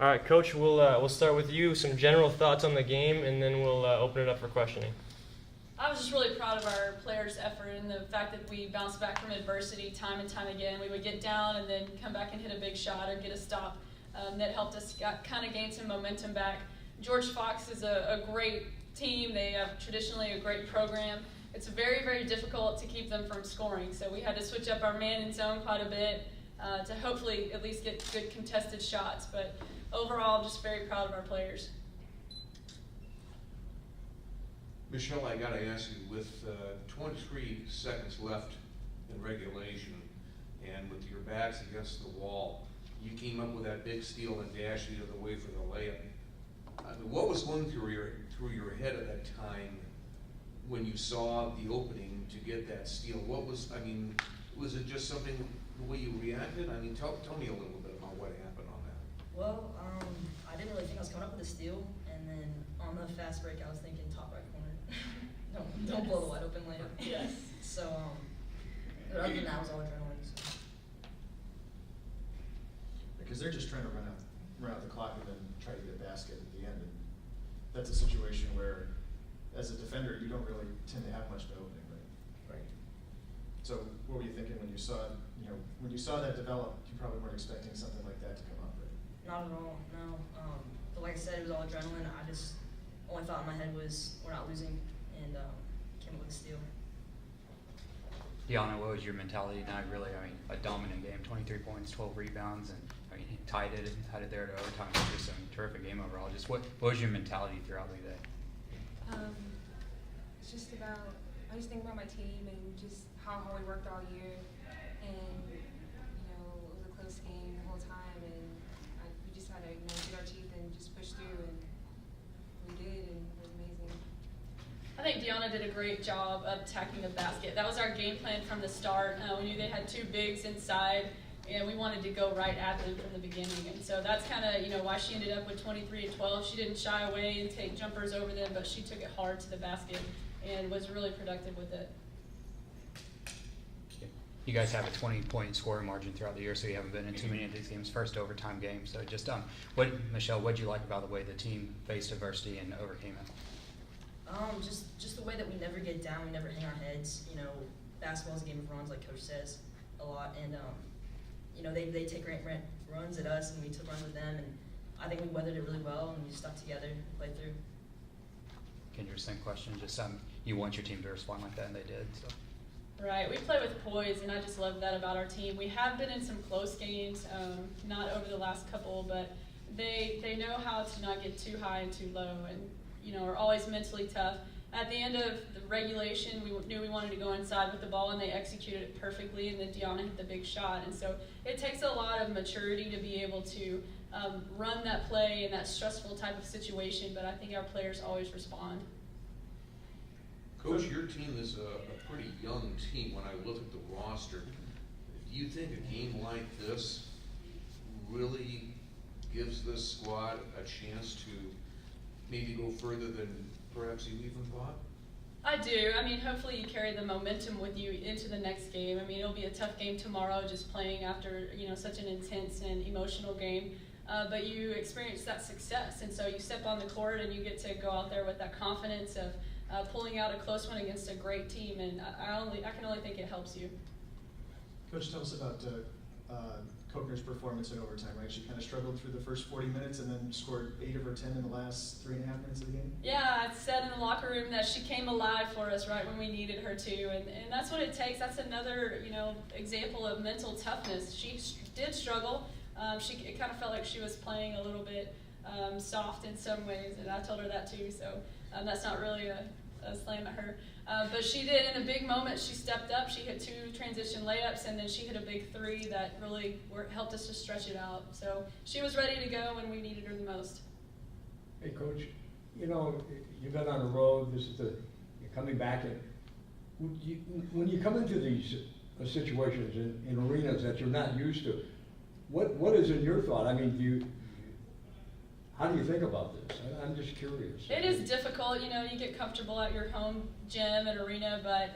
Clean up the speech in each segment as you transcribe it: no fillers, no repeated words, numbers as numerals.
All right, Coach, we'll start with you. Some general thoughts on the game, and then we'll open it up for questioning. I was just really proud of our players' effort and the fact that we bounced back from adversity time and time again. We would get down and then come back and hit a big shot or get a stop. That helped us kind of gain some momentum back. George Fox is a great team. They have traditionally a great program. It's very, very difficult to keep them from scoring. So we had to switch up our man in zone quite a bit to hopefully at least get good contested shots. But overall, just very proud of our players. Michelle, I got to ask you, with 23 seconds left in regulation and with your backs against the wall, you came up with that big steal and dashed the other way for the layup. I mean, what was going through your head at that time when you saw the opening to get that steal? Was it just something, the way you reacted? I mean, tell me a little bit about what happened on that. Well, I didn't really think I was coming up with a steal, and then on the fast break, I was thinking top right corner. Don't blow the wide open layup. Yes. So, but other than that, it was all adrenaline. So. Because they're just trying to run out the clock and then try to get a basket at the end. And that's a situation where, as a defender, you don't really tend to have much of an opening, right? Right. So, what were you thinking when you saw that develop? You probably weren't expecting something like that to come up, right? Not at all. No. But like I said, it was all adrenaline. I just only thought in my head was we're not losing, and came up with a steal. Deanna, what was your mentality tonight? Really, a dominant game, 23 points, 12 rebounds, and he tied it there to overtime. It was just a terrific game overall. Just what was your mentality throughout the day? It's just about, I just think about my team and just how hard we worked all year, and it was a close game the whole time, and we just had to get our teeth and just push through, and we did, and it was amazing. I think Deanna did a great job of attacking the basket. That was our game plan from the start. We knew they had two bigs inside, and we wanted to go right at them from the beginning. And so that's kind of why she ended up with 23 and 12. She didn't shy away and take jumpers over them, but she took it hard to the basket and was really productive with it. You guys have a 20-point scoring margin throughout the year, so you haven't been in too many of these games, first overtime games. So just, Michelle, what did you like about the way the team faced adversity and overcame it? Just the way that we never get down, we never hang our heads. Basketball is a game of runs, like Coach says a lot, and they take great runs at us, and we took runs with them, and I think we weathered it really well, and we stuck together and played through. Kendra, same question. Just you want your team to respond like that, and they did. So. Right, we play with poise, and I just love that about our team. We have been in some close games, not over the last couple, but they know how to not get too high and too low, and are always mentally tough. At the end of the regulation, we knew we wanted to go inside with the ball, and they executed it perfectly, and then Deanna hit the big shot. And so it takes a lot of maturity to be able to run that play in that stressful type of situation, but I think our players always respond. Coach, your team is a pretty young team when I look at the roster. Do you think a game like this really gives this squad a chance to maybe go further than perhaps you even thought? I do. Hopefully you carry the momentum with you into the next game. It'll be a tough game tomorrow, just playing after such an intense and emotional game. But you experience that success, and so you step on the court and you get to go out there with that confidence of pulling out a close one against a great team. And I can only think it helps you. Coach, tell us about Kochner's performance in overtime, right? She kind of struggled through the first 40 minutes and then scored 8 of her 10 in the last 3.5 minutes of the game. Yeah, I said in the locker room that she came alive for us right when we needed her to, and that's what it takes. That's another example of mental toughness. She did struggle. It kind of felt like she was playing a little bit soft in some ways, and I told her that too. So that's not really a slam at her. But she did, in a big moment, she stepped up. She hit 2 transition layups, and then she hit a big 3 that really helped us to stretch it out. So she was ready to go when we needed her the most. Hey, Coach, you've been on the road. You're coming back. When you come into these situations in arenas that you're not used to, what is in your thought? How do you think about this? I'm just curious. It is difficult. You get comfortable at your home gym and arena, but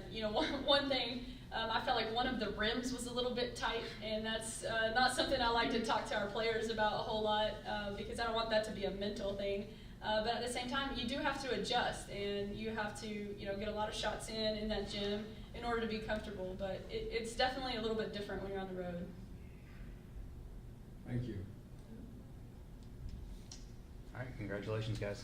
one thing I felt like one of the rims was a little bit tight, and that's not something I like to talk to our players about a whole lot because I don't want that to be a mental thing. But at the same time, you do have to adjust, and you have to, get a lot of shots in that gym in order to be comfortable. But it's definitely a little bit different when you're on the road. Thank you. All right, congratulations, guys.